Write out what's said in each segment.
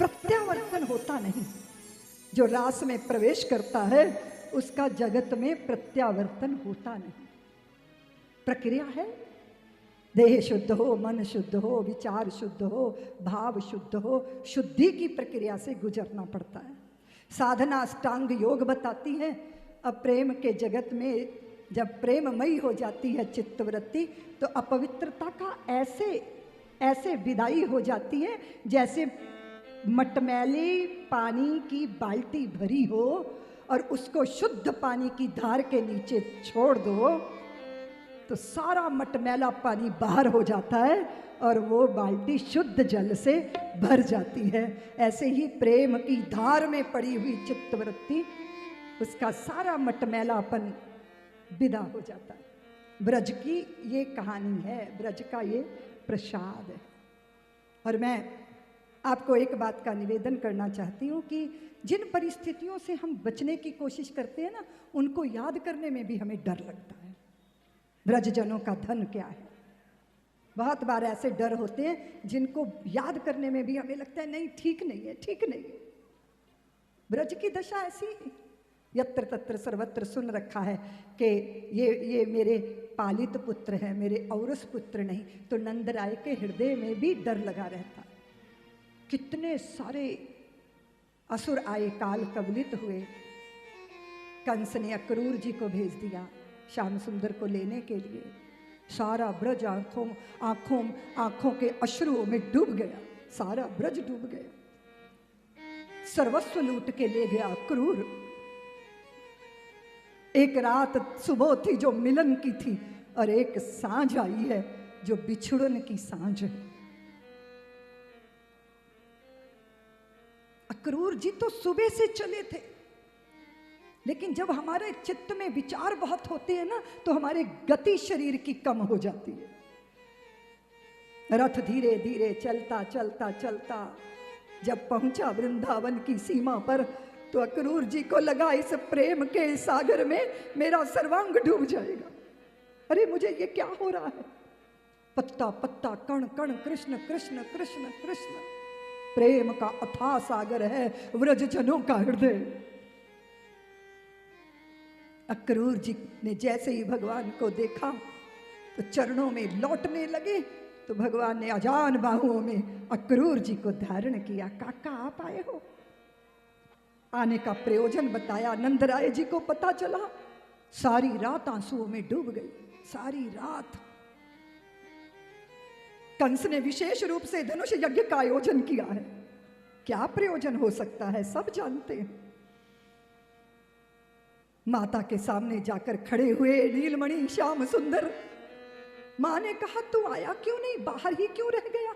प्रत्यावर्तन होता नहीं। जो रास में प्रवेश करता है उसका जगत में प्रत्यावर्तन होता नहीं। प्रक्रिया है, देह शुद्ध हो, मन शुद्ध हो, विचार शुद्ध हो, भाव शुद्ध हो, शुद्धि की प्रक्रिया से गुजरना पड़ता है। साधना अष्टांग योग बताती है। अब प्रेम के जगत में जब प्रेममयी हो जाती है चित्तवृत्ति, तो अपवित्रता का ऐसे विदाई हो जाती है जैसे मटमैले पानी की बाल्टी भरी हो और उसको शुद्ध पानी की धार के नीचे छोड़ दो तो सारा मटमैला पानी बाहर हो जाता है और वो बाल्टी शुद्ध जल से भर जाती है। ऐसे ही प्रेम की धार में पड़ी हुई चित्तवृत्ति, उसका सारा मटमैलापन विदा हो जाता है। ब्रज की ये कहानी है, ब्रज का ये प्रसाद है। और मैं आपको एक बात का निवेदन करना चाहती हूँ कि जिन परिस्थितियों से हम बचने की कोशिश करते हैं ना, उनको याद करने में भी हमें डर लगता है। ब्रजजनों का धन क्या है? बहुत बार ऐसे डर होते हैं जिनको याद करने में भी हमें लगता है नहीं, ठीक नहीं है, ठीक नहीं है। ब्रज की दशा ऐसी है, यत्र तत्र सर्वत्र सुन रखा है कि ये मेरे पालित पुत्र है, मेरे औरस पुत्र नहीं। तो नंदराय के हृदय में भी डर लगा रहता। कितने सारे असुर आए, काल कबलित हुए। कंस ने अक्रूर जी को भेज दिया श्याम सुंदर को लेने के लिए। सारा ब्रज आंखों के अश्रुओं में डूब गया, सारा ब्रज डूब गया। सर्वस्व लूट के ले गया अक्रूर। एक रात सुबह थी जो मिलन की थी और एक सांझ आई है जो बिछुड़न की सांझ है। अक्रूर जी तो सुबह से चले थे, लेकिन जब हमारे चित्त में विचार बहुत होते हैं ना, तो हमारे गति शरीर की कम हो जाती है। रथ धीरे धीरे चलता चलता चलता जब पहुंचा वृंदावन की सीमा पर, तो अक्रूर जी को लगा इस प्रेम के सागर में मेरा सर्वांग डूब जाएगा। अरे मुझे ये क्या हो रहा है? पत्ता पत्ता कण कण कृष्ण कृष्ण कृष्ण कृष्ण। प्रेम का अथाह सागर है व्रजजनों का हृदय। अक्रूर जी ने जैसे ही भगवान को देखा तो चरणों में लौटने लगे, तो भगवान ने अजान बाहुओं में अक्रूर जी को धारण किया। काका आप आए हो? आने का प्रयोजन बताया। नंदराय जी को पता चला, सारी रात आंसुओं में डूब गई, सारी रात। कंस ने विशेष रूप से धनुष यज्ञ का आयोजन किया है। क्या प्रयोजन हो सकता है सब जानते हैं। माता के सामने जाकर खड़े हुए नीलमणि श्याम सुंदर। मां ने कहा तू आया क्यों नहीं, बाहर ही क्यों रह गया?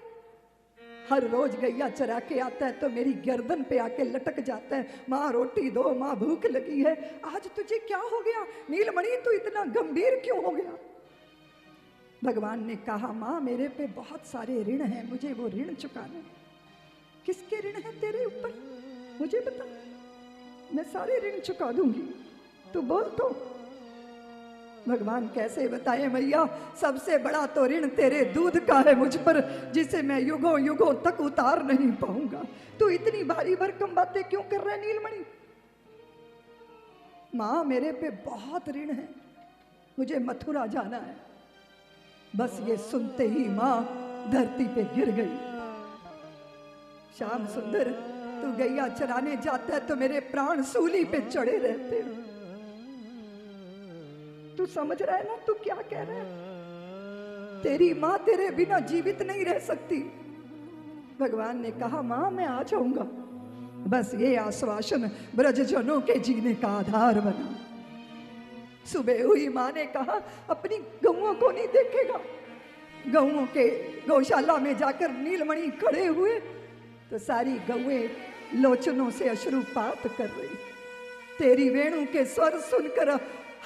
हर रोज गैया चरा के आता है तो मेरी गर्दन पे आके लटक जाता है, माँ रोटी दो, माँ भूख लगी है। आज तुझे क्या हो गया नीलमणि, तू इतना गंभीर क्यों हो गया? भगवान ने कहा माँ मेरे पे बहुत सारे ऋण हैं, मुझे वो ऋण चुकाना। किसके ऋण है तेरे ऊपर मुझे बता, मैं सारे ऋण चुका दूंगी, तू बोल तो। भगवान कैसे बताए मैया, सबसे बड़ा तो ऋण तेरे दूध का है मुझ पर, जिसे मैं युगों युगों तक उतार नहीं पाऊंगा। तू इतनी भारी भरकम बातें क्यों कर रहा है नीलमणि? माँ मेरे पे बहुत ऋण है, मुझे मथुरा जाना है। बस ये सुनते ही माँ धरती पे गिर गई। श्याम सुंदर तू गैया चराने जाता है तो मेरे प्राण सूली पे चढ़े रहते हैं। तू समझ रहा है ना तू क्या कह रहा है? तेरी माँ तेरे बिना जीवित नहीं रह सकती। भगवान ने कहा माँ मैं आ जाऊंगा, बस ये आश्वासन ब्रजजनों के जीने का आधार बना। सुबह हुई माँ ने कहा अपनी गौओं को नहीं देखेगा। गौओं के गौशाला में जाकर नीलमणि खड़े हुए तो सारी गौएं लोचनों से अश्रुपात कर रही। तेरी वेणु के स्वर सुनकर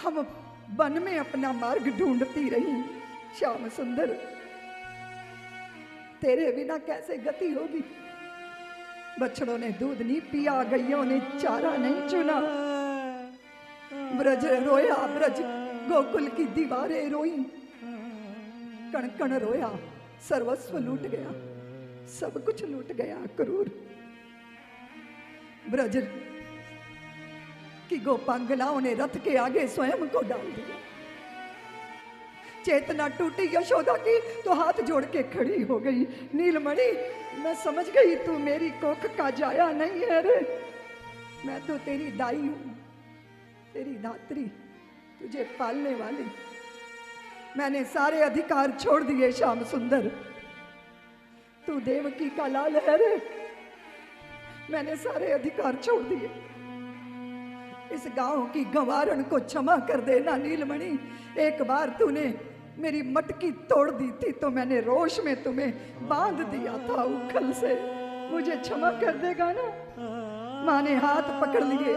हम वन में अपना मार्ग ढूंढती रही। श्याम सुंदर तेरे बिना कैसे गति होगी? बछड़ों ने दूध नहीं पिया, गैयों ने चारा नहीं चुना। ब्रज रोया, ब्रज गोकुल की दीवारें रोई, कण कण रोया, सर्वस्व लूट गया, सब कुछ लूट गया। क्रूर ब्रज की गोपांगनाओं ने रथ के आगे स्वयं को डाल दिया। चेतना टूटी यशोदा की तो हाथ जोड़ के खड़ी हो गई। नीलमणि, मैं समझ गई तू मेरी कोख का जाया नहीं है रे। मैं तो तेरी दाई हूं, तेरी धात्री, तुझे पालने वाली। मैंने सारे अधिकार छोड़ दिए श्याम सुंदर। तू देवकी का लाल है रे। मैंने सारे अधिकार छोड़ दिए। इस गांव की गंवारन को क्षमा कर देना नीलमणि। एक बार तूने मेरी मटकी तोड़ दी थी तो मैंने रोष में तुम्हें बांध दिया था उखल से। मुझे क्षमा कर देगा ना? माँ ने हाथ पकड़ लिए।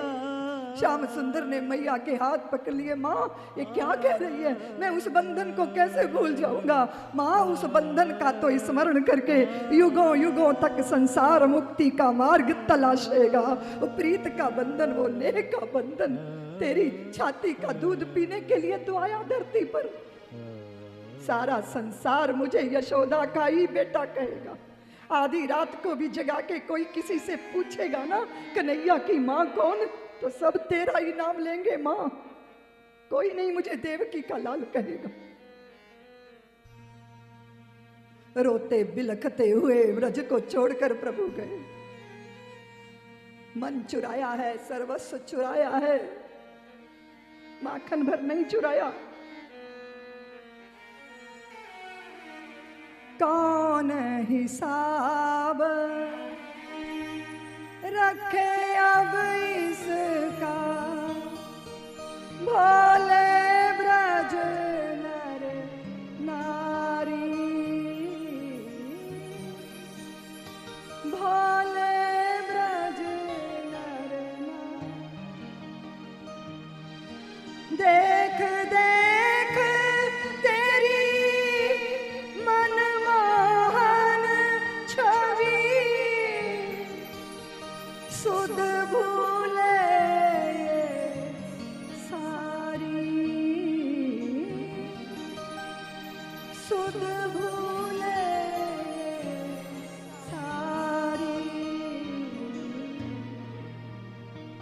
श्याम सुंदर ने मैया के हाथ पकड़ लिए। माँ, ये क्या कह रही है? मैं उस बंधन को कैसे भूल जाऊंगा? माँ, उस बंधन का तो स्मरण करके युगों युगों तक संसार मुक्ति का मार्ग तलाशेगा। वो प्रीत का बंधन, वो नेह का बंधन। तेरी छाती का दूध पीने के लिए तो आया धरती पर। सारा संसार मुझे यशोदा का ही बेटा कहेगा। आधी रात को भी जगा के कोई किसी से पूछेगा ना कन्हैया की माँ कौन, तो सब तेरा ही नाम लेंगे माँ। कोई नहीं मुझे देवकी का लाल कहेगा। रोते बिलखते हुए ब्रज को छोड़कर प्रभु गए। मन चुराया है, सर्वस्व चुराया है, माखन भर नहीं चुराया। कौन हिसाब रखे अब इसका, भोले ब्रज नर नारी, भोले ब्रज नर नारी। देख देख तेरी मनमोहन छवि, सुध भूले सारी, सुध भूले सारी।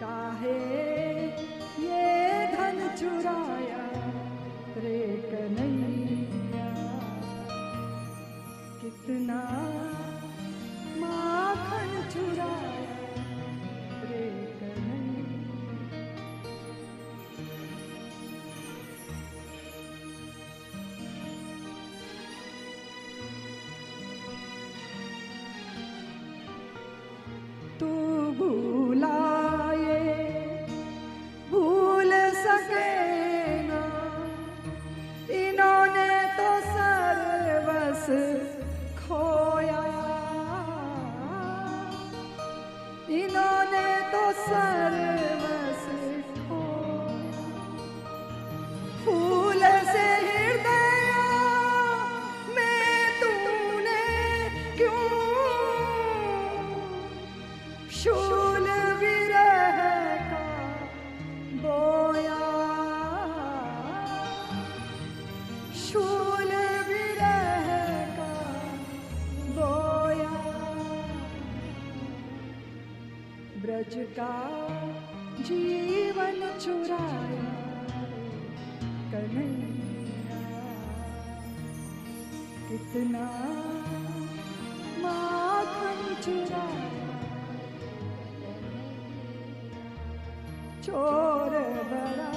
काहे ये धन चुराया रे कन्हैया, कितना माखन चुराया रे कन्हैया। तू भूलाए भूल सके ना, इन्होंने तो सर्वस खोया, इन्होंने तो सर्वस खोया। फूल से हृदय में तूने क्यों शूल विरह का बोया, शूल विरह का बोया। ब्रज का जीवन चुराया कन्हैया, कितना माखन चुराया। चोर बड़ा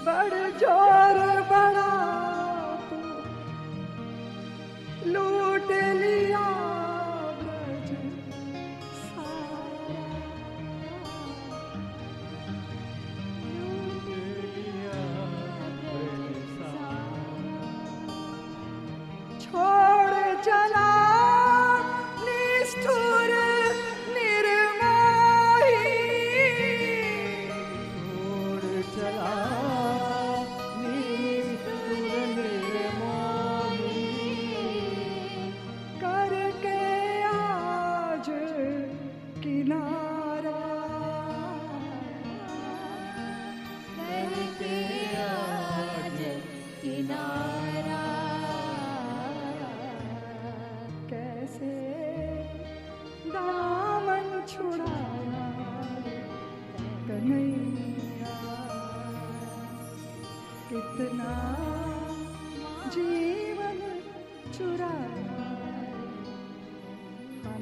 बड़ चोर बड़ा, तू लूट लिया ब्रज सारा, लूट लिया ब्रज सारा। छोड़ चला निष्ठुर निर्मोही, छोड़ चला निष्ठुर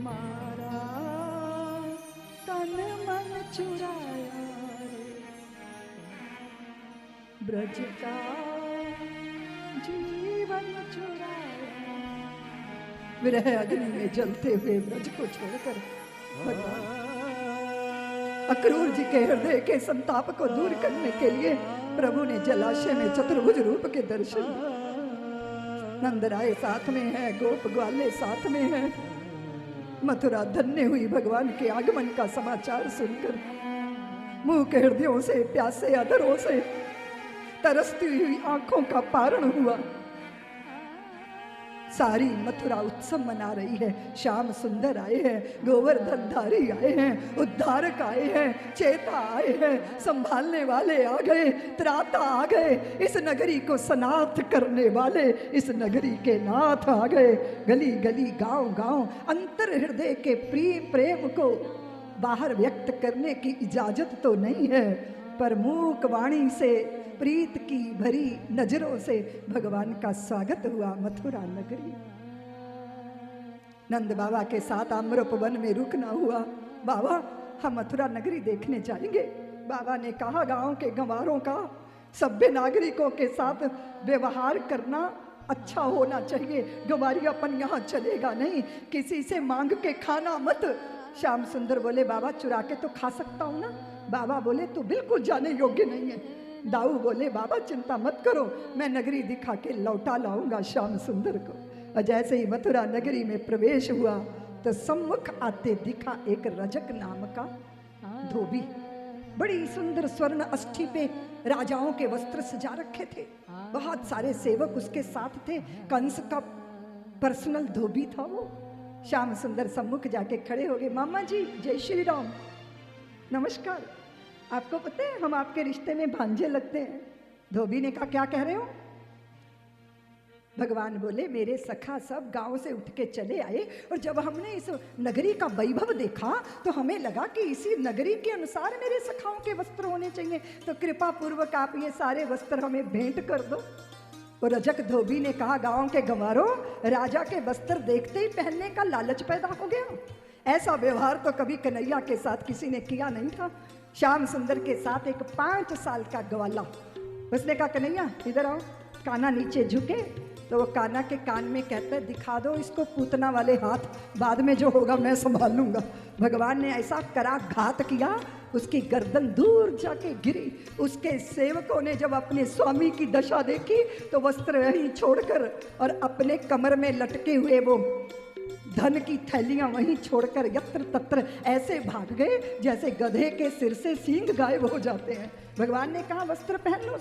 हमारा तन मन चुराया रे, ब्रज का जीवन चुराया। विरह अग्नि में जलते हुए ब्रज को छोड़कर अक्रूर जी के हृदय के संताप को दूर करने के लिए प्रभु ने जलाशय में चतुर्भुज रूप के दर्शन। नंदराय साथ में है, गोप ग्वाले साथ में है। मथुरा धन्य हुई भगवान के आगमन का समाचार सुनकर। मुंह के हृदयों से, प्यासे अधरों से, तरसती हुई आंखों का पारण हुआ। सारी मथुरा उत्सव मना रही है। श्याम सुंदर आए हैं, गोवर्धन धारी आए हैं, उद्धारक आए हैं, चेता आए हैं, संभालने वाले आ गए, त्राता आ गए, इस नगरी को सनाथ करने वाले इस नगरी के नाथ आ गए। गली गली, गांव गांव, अंतर हृदय के प्रेम को बाहर व्यक्त करने की इजाजत तो नहीं है, पर मूक वाणी से, प्रीत की भरी नजरों से भगवान का स्वागत हुआ। मथुरा नगरी नंद बाबा के साथ अमृत वन में रुकना हुआ। बाबा हम मथुरा नगरी देखने जाएंगे। बाबा ने कहा गांव के गंवारों का, सभ्य नागरिकों के साथ व्यवहार करना अच्छा होना चाहिए। गंवारियापन यहाँ चलेगा नहीं, किसी से मांग के खाना मत। श्याम सुंदर बोले बाबा चुरा के तो खा सकता हूँ ना। बाबा बोले तू बिल्कुल जाने योग्य नहीं है। दाऊ बोले बाबा चिंता मत करो, मैं नगरी दिखा के लौटा लाऊंगा श्याम सुंदर को। और जैसे ही मथुरा नगरी में प्रवेश हुआ तो सम्मुख आते दिखा एक रजक नाम का धोबी। बड़ी सुंदर स्वर्ण अष्ठी पे राजाओं के वस्त्र सजा रखे थे। बहुत सारे सेवक उसके साथ थे। कंस का पर्सनल धोबी था वो। श्याम सुंदर सम्मुख जाके खड़े हो गए। मामा जी जय श्री राम, नमस्कार। आपको पता है हम आपके रिश्ते में भांजे लगते हैं। धोबी ने कहा क्या कह रहे हो? भगवान बोले मेरे सखा सब गांव से उठ के चले आए और जब हमने इस नगरी का वैभव देखा तो हमें लगा कि इसी नगरी के अनुसार मेरे सखाओं के वस्त्र होने चाहिए, तो कृपा पूर्वक आप ये सारे वस्त्र हमें भेंट कर दो। और रजक धोबी ने कहा गांव के गंवारों, राजा के वस्त्र देखते ही पहनने का लालच पैदा हो गया। ऐसा व्यवहार तो कभी कन्हैया के साथ किसी ने किया नहीं था। श्याम सुंदर के साथ एक 5 साल का ग्वाला, उसने कहा कन्हैया इधर आओ। कान्हा नीचे झुके तो वो कान्हा के कान में कहता है दिखा दो इसको पूतना वाले हाथ, बाद में जो होगा मैं संभाल लूंगा। भगवान ने ऐसा कराघात किया, उसकी गर्दन दूर जाके गिरी। उसके सेवकों ने जब अपने स्वामी की दशा देखी तो वस्त्र वहीं छोड़कर और अपने कमर में लटके हुए वो धन की थैलियां वहीं छोड़कर यत्र तत्र ऐसे भाग गए जैसे गधे के सिर से सींग गायब हो जाते हैं। भगवान ने कहा वस्त्र पहन लो।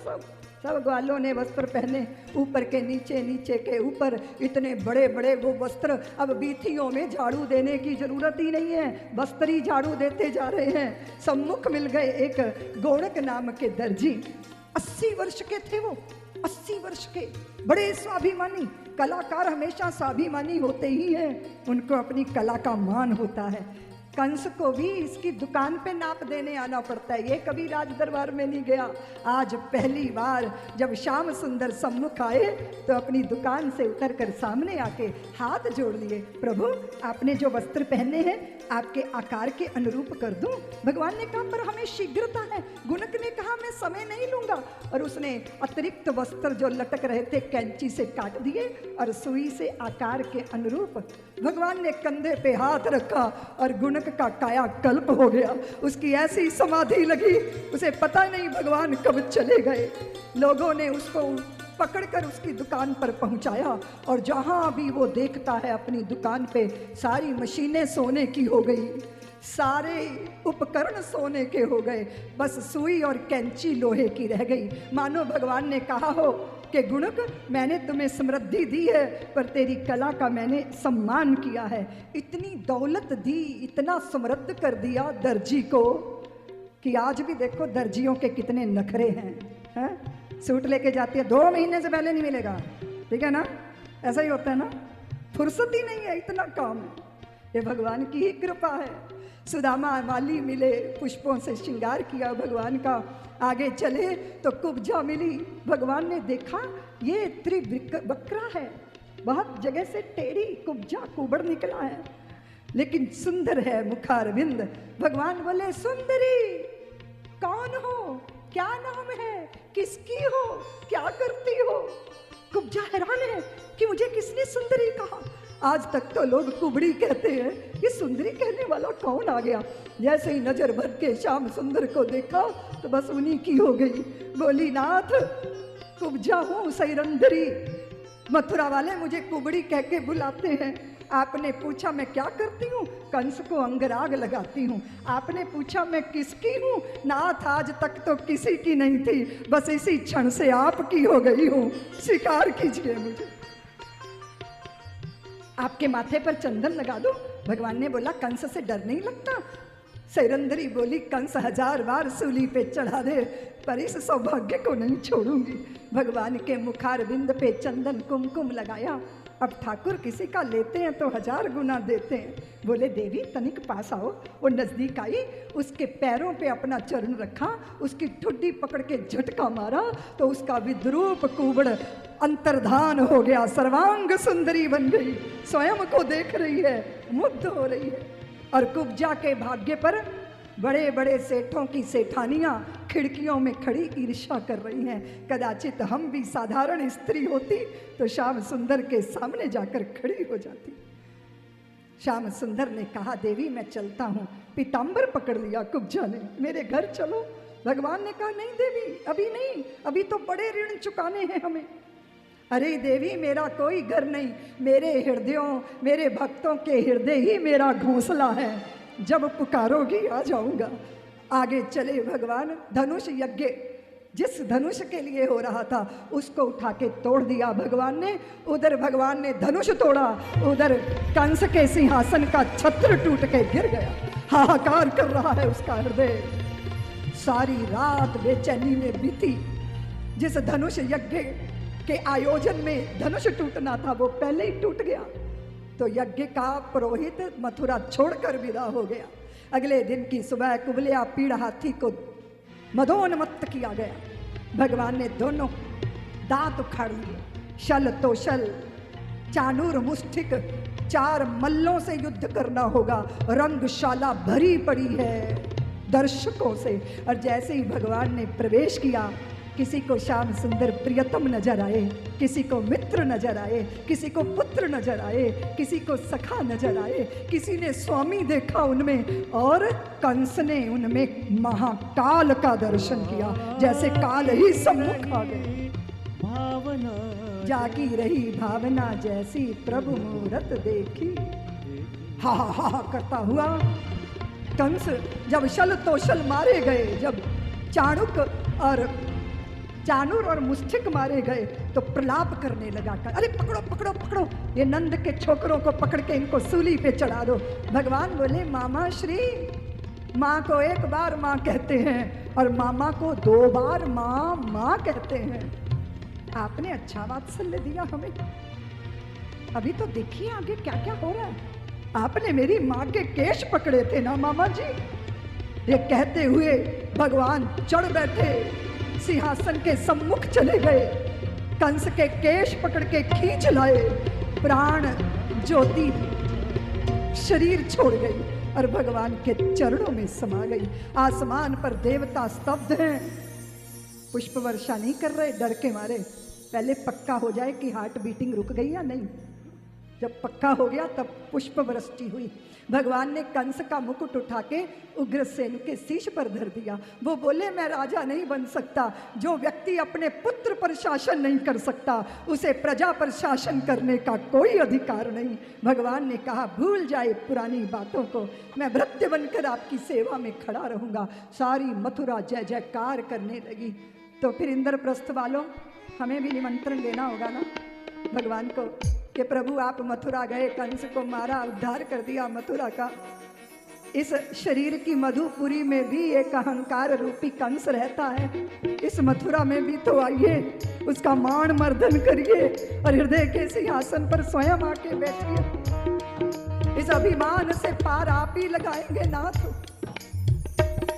सब ग्वालों ने वस्त्र पहने, ऊपर के नीचे, नीचे के ऊपर, इतने बड़े बड़े वो वस्त्र। अब बीथियों में झाड़ू देने की जरूरत ही नहीं है, वस्त्र ही झाड़ू देते जा रहे हैं। सम्मुख मिल गए एक गोणक नाम के दर्जी। 80 वर्ष के थे वो, 80 वर्ष के, बड़े स्वाभिमानी। कलाकार हमेशा स्वाभिमानी होते ही हैं, उनको अपनी कला का मान होता है। कंस को भी इसकी दुकान पे नाप देने आना पड़ता है, ये कभी राज दरबार में नहीं गया। आज पहली बार जब श्याम सुंदर सम्मुख आए तो अपनी दुकान से उतरकर सामने आके हाथ जोड़ लिए। प्रभु आपने जो वस्त्र पहने हैं आपके आकार के अनुरूप कर दूं? भगवान ने कहा पर हमें शीघ्रता है। गुणक ने कहा मैं समय नहीं लूंगा, और उसने अतिरिक्त वस्त्र जो लटक रहे थे कैंची से काट दिए और सुई से आकार के अनुरूप। भगवान ने कंधे पे हाथ रखा और गुणक का काया कल्प हो गया। उसकी ऐसी समाधि लगी, उसे पता नहीं भगवान कब चले गए। लोगों ने उसको पकड़कर उसकी दुकान पर पहुंचाया और जहां भी वो देखता है अपनी दुकान पे सारी मशीनें सोने की हो गई, सारे उपकरण सोने के हो गए, बस सुई और कैंची लोहे की रह गई। मानो भगवान ने कहा हो कि गुणक मैंने तुम्हें समृद्धि दी है पर तेरी कला का मैंने सम्मान किया है। इतनी दौलत दी, इतना समृद्ध कर दिया दर्जी को कि आज भी देखो दर्जियों के कितने नखरे हैं। सूट लेके जाती है 2 महीने से पहले नहीं मिलेगा, ठीक है ना, ऐसा ही होता है ना, फुर्सत ही नहीं है, इतना काम है। ये भगवान की ही कृपा है। सुदामा माली मिले, पुष्पों से श्रृंगार किया भगवान का। आगे चले तो कुब्जा मिली। भगवान ने देखा ये त्रिवक्रा है, बहुत जगह से टेढ़ी कुब्जा कुबड़ निकला है। लेकिन सुंदर है मुखारविंद। भगवान बोले सुंदरी कौन हो, क्या नाम है, किसकी हो, क्या करती हो? कुब्जा हैरान है कि मुझे किसने सुंदरी कहा। आज तक तो लोग कुबड़ी कहते हैं, ये सुंदरी कहने वाला कौन आ गया? जैसे ही नजर भर के श्याम सुंदर को देखा तो बस उन्हीं की हो गई। बोली नाथ कुब्जा हूं सैरंदरी, मथुरा वाले मुझे कुबड़ी कह के बुलाते हैं। आपने पूछा मैं क्या करती हूँ? कंस को अंगराग लगाती हूँ। आपने पूछा मैं किसकी हूँ? नाथ आज तक तो किसी की नहीं थी, बस इसी क्षण से आपकी हो गई हूँ, स्वीकार कीजिए मुझे। आपके माथे पर चंदन लगा दो। भगवान ने बोला कंस से डर नहीं लगता? सैरंदरी बोली कंस 1000 बार सूली पे चढ़ा दे पर इस सौभाग्य को नहीं छोड़ूंगी। भगवान के मुखारविंद पे चंदन कुमकुम लगाया। अब ठाकुर किसी का लेते हैं तो 1000 गुना देते हैं। बोले देवी तनिक पास आओ। वो नजदीक आई, उसके पैरों पे अपना चरण रखा, उसकी ठुड्डी पकड़ के झटका मारा तो उसका विद्रूप कुबड़ अंतर्धान हो गया, सर्वांग सुंदरी बन गई, स्वयं को देख रही है, मुग्ध हो रही है। और कुब्जा के भाग्य पर बड़े बड़े सेठों की सेठानियां खिड़कियों में खड़ी ईर्ष्या कर रही हैं। कदाचित हम भी साधारण स्त्री होती तो श्याम सुंदर के सामने जाकर खड़ी हो जाती। श्याम सुंदर ने कहा देवी मैं चलता हूँ। पीताम्बर पकड़ लिया कुब्जा ने, मेरे घर चलो। भगवान ने कहा नहीं देवी अभी नहीं, अभी तो बड़े ऋण चुकाने हैं हमें। अरे देवी मेरा कोई घर नहीं, मेरे हृदयों मेरे भक्तों के हृदय ही मेरा घोंसला है, जब पुकारोगी आ जाऊंगा। आगे चले भगवान। धनुष यज्ञ जिस धनुष के लिए हो रहा था उसको उठा के तोड़ दिया भगवान ने। उधर भगवान ने धनुष तोड़ा, उधर कंस के सिंहासन का छत्र टूट के गिर गया। हाहाकार कर रहा है उसका हृदय। सारी रात बेचैनी में बीती। जिस धनुष यज्ञ के आयोजन में धनुष टूटना था वो पहले ही टूट गया। तो यज्ञ का पुरोहित मथुरा छोड़कर विदा हो गया। अगले दिन की सुबह कुबलिया पीड़ हाथी को मदोन्मत्त किया गया। भगवान ने दोनों दांत उखाड़ लिए। शल तो शल, चाणूर मुष्टिक, 4 मल्लों से युद्ध करना होगा। रंगशाला भरी पड़ी है दर्शकों से। और जैसे ही भगवान ने प्रवेश किया, किसी को श्याम सुंदर प्रियतम नजर आए, किसी को मित्र नजर आए, किसी को पुत्र नजर आए, किसी को सखा नजर आए, किसी ने स्वामी देखा उनमें, और कंस ने उनमें महाकाल का दर्शन किया, जैसे काल ही सम्मुख आ गए। भावना जागी रही भावना जैसी प्रभु मूरत देखी। हा हा हा करता हुआ कंस जब शल तोशल मारे गए, जब चाणूर और मुष्टिक मारे गए तो प्रलाप करने लगा। अरे पकड़ो पकड़ो पकड़ो, ये नंद के छोकरों को पकड़ के इनको सूली पे चढ़ा दो। भगवान बोले मामा श्री, माँ को एक बार माँ कहते हैं और मामा को 2 बार माँ माँ कहते हैं। आपने अच्छा वात्सल्य दिया हमें। अभी तो देखिए आगे क्या क्या हो रहा है। आपने मेरी माँ के केश पकड़े थे ना मामा जी। ये कहते हुए भगवान चढ़ बैठे, सिंहासन के सम्मुख चले गए, कंस के केश पकड़ के खींच लाए। प्राण ज्योति शरीर छोड़ गई और भगवान के चरणों में समा गई। आसमान पर देवता स्तब्ध हैं, पुष्प वर्षा नहीं कर रहे डर के मारे। पहले पक्का हो जाए कि हार्ट बीटिंग रुक गई या नहीं। जब पक्का हो गया तब पुष्प वृष्टि हुई। भगवान ने कंस का मुकुट उठा के उग्रसेन के शीश पर धर दिया। वो बोले मैं राजा नहीं बन सकता। जो व्यक्ति अपने पुत्र पर शासन नहीं कर सकता उसे प्रजा पर शासन करने का कोई अधिकार नहीं। भगवान ने कहा भूल जाए पुरानी बातों को, मैं भृत्य बनकर आपकी सेवा में खड़ा रहूंगा। सारी मथुरा जय जयकार करने लगी। तो फिर इंद्रप्रस्थ वालों, हमें भी निमंत्रण देना होगा ना भगवान को कि प्रभु आप मथुरा गए, कंस को मारा, उद्धार कर दिया मथुरा का। इस शरीर की मधुपुरी में भी एक अहंकार रूपी कंस रहता है। इस मथुरा में भी तो आइए, उसका मान मर्दन करिए और हृदय के सिंहासन पर स्वयं आके बैठिए। इस अभिमान से पार आप ही लगाएंगे नाथ।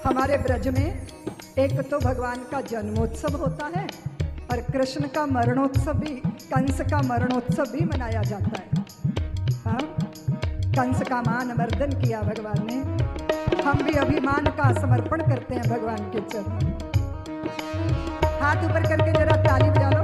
हमारे ब्रज में एक तो भगवान का जन्मोत्सव होता है और कृष्ण का मरणोत्सव भी, कंस का मरणोत्सव भी मनाया जाता है। हाँ, कंस का मान मर्दन किया भगवान ने। हम भी अभिमान का समर्पण करते हैं भगवान के चरणों में। हाथ ऊपर करके जरा ताली बजा लो।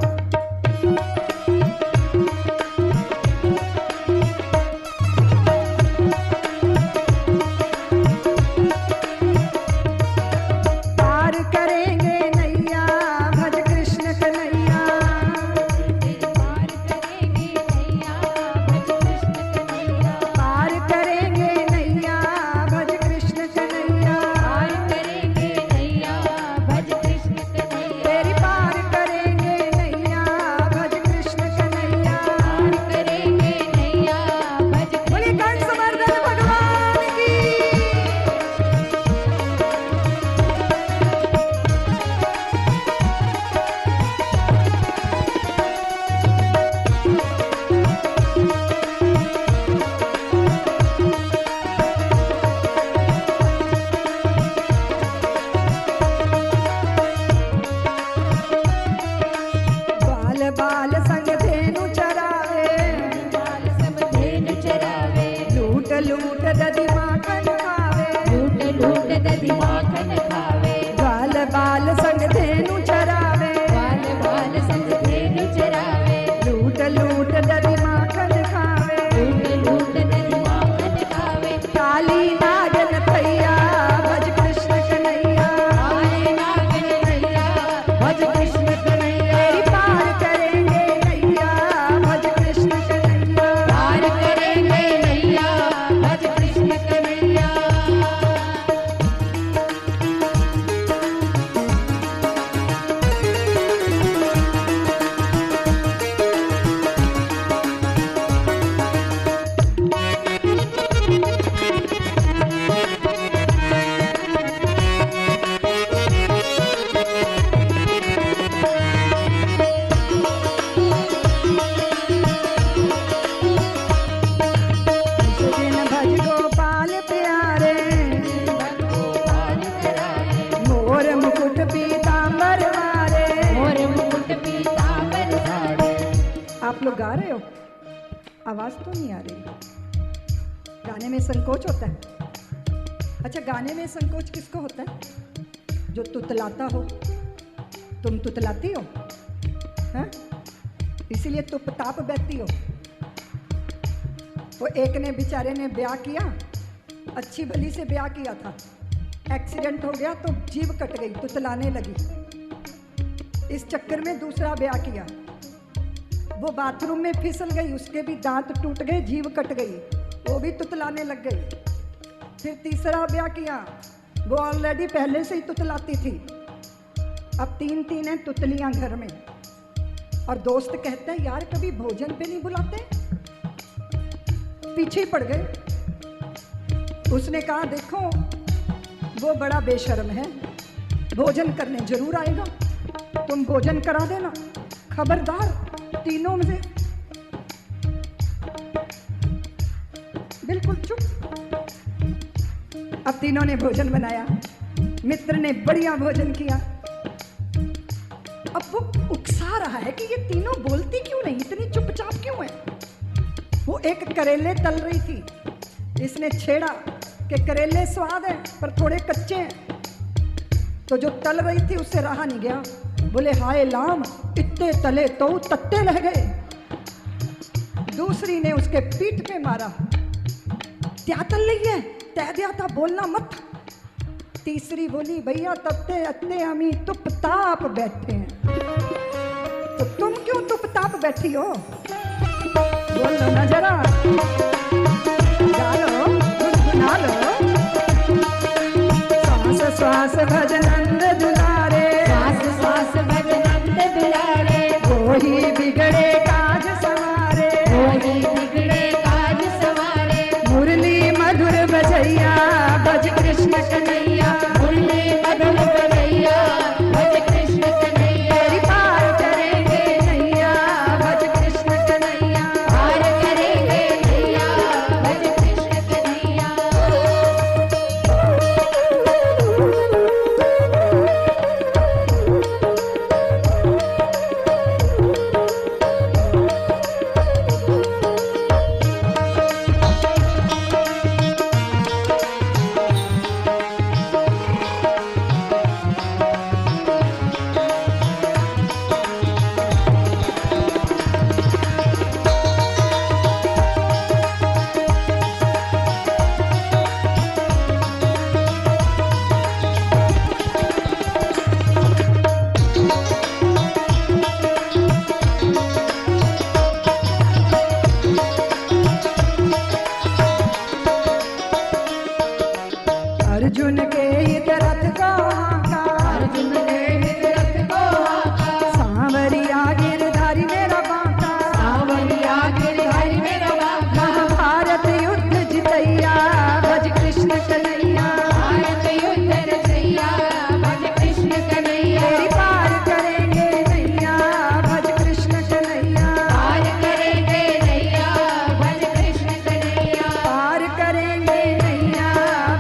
आप लोग गा रहे हो, आवाज तो नहीं आ रही। गाने में संकोच होता है। अच्छा, गाने में संकोच किसको होता है? जो तुतलाता हो। तुम तुतलाती हो, हाँ? इसीलिए तुप ताप बहती हो। वो एक ने बेचारे ने ब्याह किया, अच्छी भली से ब्याह किया था, एक्सीडेंट हो गया तो जीभ कट गई, तुतलाने लगी। इस चक्कर में दूसरा ब्याह किया, वो बाथरूम में फिसल गई, उसके भी दांत टूट गए, जीभ कट गई, वो भी तुतलाने लग गई। फिर तीसरा ब्याह किया, वो ऑलरेडी पहले से ही तुतलाती थी। अब 3 हैं तुतलियां घर में। और दोस्त कहते हैं यार कभी भोजन पे नहीं बुलाते, पीछे पड़ गए। उसने कहा देखो वो बड़ा बेशर्म है, भोजन करने जरूर आएगा, तुम भोजन करा देना, खबरदार। तीनों में से बिल्कुल चुप। अब तीनों ने भोजन बनाया, मित्र ने बढ़िया भोजन किया। अब वो उकसा रहा है कि ये तीनों बोलती क्यों नहीं, इतनी चुपचाप क्यों है। वो एक करेले तल रही थी, इसने छेड़ा कि करेले स्वाद है पर थोड़े कच्चे हैं। तो जो तल रही थी उससे रहा नहीं गया, बोले हाय लाम, इतने तले तो तत्ते रह गए। दूसरी ने उसके पीठ पे मारा, क्या तल रही है, तह दिया था, बोलना मत। तीसरी बोली भैया तत्ते अतने हमी तुप ताप बैठे हैं। तो तुम क्यों तुप ताप बैठी हो, बोलो ना जरा, गा लो, गुनगुना लो। श्वास श्वास भजनंद दुलारे, श्वास श्वास भजनंद दुलारे, वही बिगड़े काज सवारे, वही बिगड़े काज सवारे। मुरली मधुर बजैया भज कृष्ण कन्हैया, मुरली मधुर बजैया भज कृष्ण कन्हैया। तेरी पार करेंगे नैया भज कृष्ण कन्हैया, पार करेंगे नैया अर्जुन के हित रथ को हाँका, अर्जुन के निज रथ को हाका, सांवरिया गिरधारी मेरा बांका, सांवरिया गिरधारी मेरा बांका, महाभारत युद्ध जितैया भज कृष्ण कन्हैया, भारत युद्ध रचैया भज कृष्ण कन्हैया, तेरी पार करेंगे नैया भज कृष्ण कन्हैया, पार करेंगे नैया भज कृष्ण कन्हैया, पार करेंगे नैया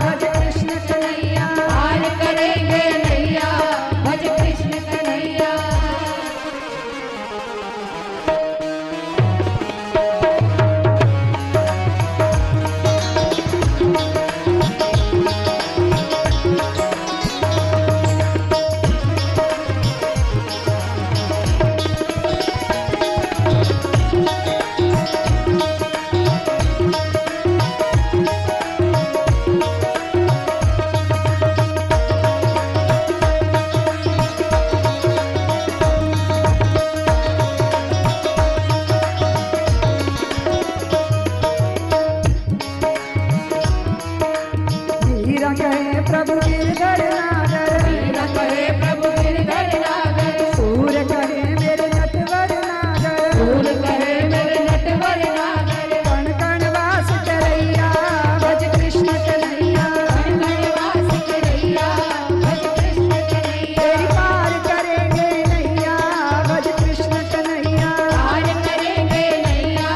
भज कृष्ण कन्हैया, पार करेंगे नैया भज कृष्ण कन्हैया। वीर कहे प्रभु गिरधर नागर, वीर कहे प्रभु गिरधर नागर, सूर कहे मेरे नटवर नागर, फूल कहे मेरे नटवर नागर, कण कण वास करैया भज कृष्ण कन्हैया, गणवास करैया भज कृष्ण कन्हैया, तेरी पार करेंगे नैया भज कृष्ण कन्हैया, पार करेंगे नैया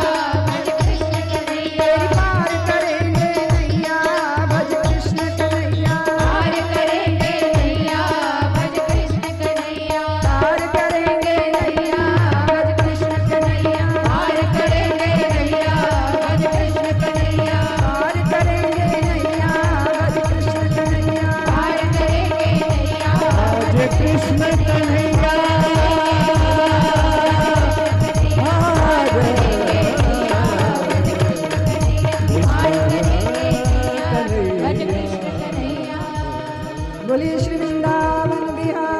भज कृष्ण कन्हैया, तेरी पार करेंगे नैया भज कृष्ण कन्हैया, पार करेंगे नैया भज कृष्ण कन्हैया, पार करेंगे नैया भज कृष्ण कन्हैया, पार करेंगे नैया भज कृष्ण कन्हैया, पार करेंगे नैया भज कृष्ण कन्हैया, पार करेंगे नैया जय कृष्ण कन्हैया भज कृष्ण कन्हैया। बोलिए श्री वृंदावन बिहार